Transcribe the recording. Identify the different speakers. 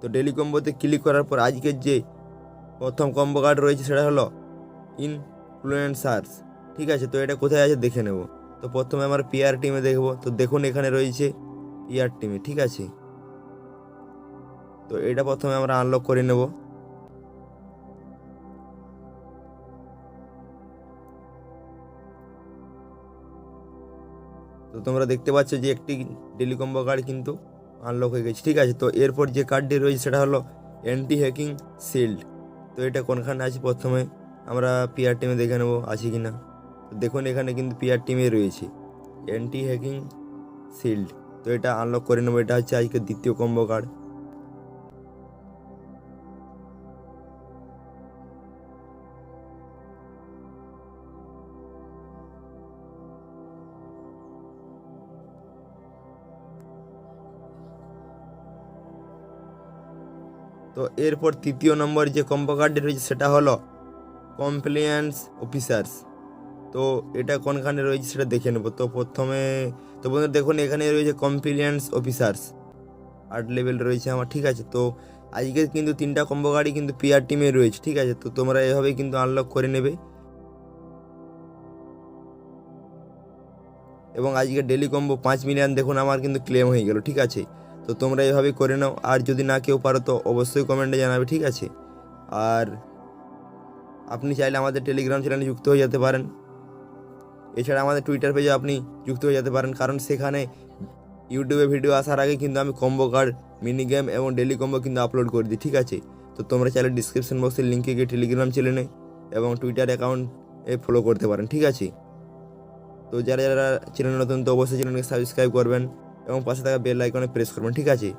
Speaker 1: তো daily কম্বোতে click করার পর আজকের যে প্রথম কম্বো কার্ড রয়েছে সেটা হলো ইনফ্লুয়েন্সার্স। ঠিক আছে, তো এটা কোথায় আছে দেখে নেব। তো প্রথমে আমার পিআর টিমে দেখব। তো দেখুন এখানে রয়েছে পিআর টিমে। ঠিক আছে, তো এটা প্রথমে আমরা আনলক করে নেব। তো তোমরা দেখতে পাচ্ছ যে একটি ডেলি কম্বো কার্ড কিন্তু আনলক হয়ে গেছে। ঠিক আছে, তো এরপর যে কার্ডটি রয়েছে সেটা হলো অ্যান্টি হ্যাকিং শিল্ড। তো এটা কোনখানে আছে প্রথমে আমরা পিআর টিমে দেখে নেব আছে কি না। তো দেখুন এখানে কিন্তু পিআর টিমে রয়েছে অ্যান্টি হ্যাকিং শিল্ড। তো এটা আনলক করে নেবো। এটা হচ্ছে আজকে দ্বিতীয় কম্বো কার্ড। তো এরপর তৃতীয় নম্বর যে কম্বো কার্ডটি রয়েছে সেটা হলো কমপ্লিয়েন্স অফিসার্স। তো এটা কোনখানে রয়েছে সেটা দেখে নেব। তো প্রথমে তো বন্ধুরা দেখুন এখানে রয়েছে কমপ্লিয়েন্স অফিসার্স, 8 লেভেল রয়েছে আমার। ঠিক আছে, তো আজকে কিন্তু 3টা কম্বো কার্ডই কিন্তু পিআর টিমে রয়েছে। ঠিক আছে, তো তোমরা এভাবেই কিন্তু আনলক করে নেবে। এবং আজকে ডেলি কম্বো 5 মিলিয়ন দেখুন আমার কিন্তু ক্লেম হয়ে গেল। ঠিক আছে, তো তোমরা এভাবেই করে নাও। আর যদি না কেউ পারো তো অবশ্যই কমেন্টে জানাবে। ঠিক আছে, আর আপনি চাইলে আমাদের টেলিগ্রাম চ্যানেলে যুক্ত হয়ে যেতে পারেন। এছাড়া আমাদের টুইটার পেজে আপনি যুক্ত হয়ে যেতে পারেন, কারণ সেখানে ইউটিউবে ভিডিও আসার আগে কিন্তু আমি কম্বো কার্ড, মিনি গেম এবং ডেলি কম্বো কিন্তু আপলোড করে দিই। ঠিক আছে, তো তোমরা চাইলে ডিসক্রিপশন বক্সের লিঙ্কে গিয়ে টেলিগ্রাম চ্যানেলে এবং টুইটার অ্যাকাউন্টে ফলো করতে পারেন। ঠিক আছে, তো যারা যারা চ্যানেল নতুন তো অবশ্যই চ্যানেলকে সাবস্ক্রাইব করবেন এবং পাশে থাকা বেল আইকনে প্রেস করবেন। ঠিক আছে।